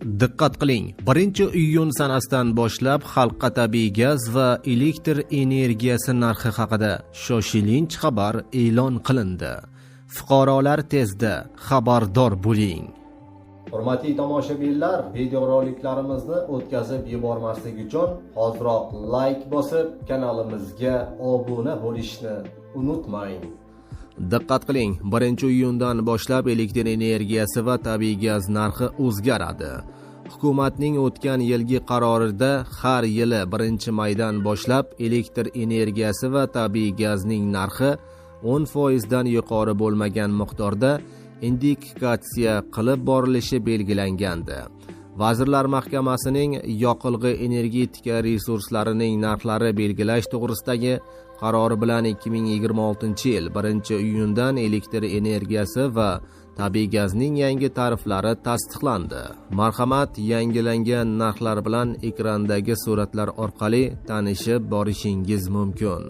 Diqqat qiling, 1-iyun sanasidan boshlab xalqqa tabiiy gaz va elektr energiyasi narxi haqida shoshilinch xabar e'lon qilindi. Fuqarolar tezda xabardor bo'ling. Hurmatli tomoshabinlar, videoroliklarimizni o'tkazib yubormaslik uchun hoziroq like bosib, kanalimizga obuna bo'lishni unutmang. Diqqat qiling, 1-iyundan boshlab elektr energiyasi va tabiiy gaz narxi o'zgaradi. Hukumatning o'tgan yilgi qarorida har yili 1-maydan boshlab elektr energiyasi va tabiiy gazning narxi 10% dan yuqori bo'lmagan miqdorda indikatsiya qilib borilishi belgilangandi. Vazirlar Mahkamasining yoqilg'i energetika resurslarining narxlari belgilash to'g'risidagi qarori bilan 2026-yil 1-iyundan elektr energiyasi va tabiiy gazning yangi tariflari tasdiqlandi. Marhamat, yangilangan narxlar bilan ekrandagi suratlar orqali tanishib borishingiz mumkin.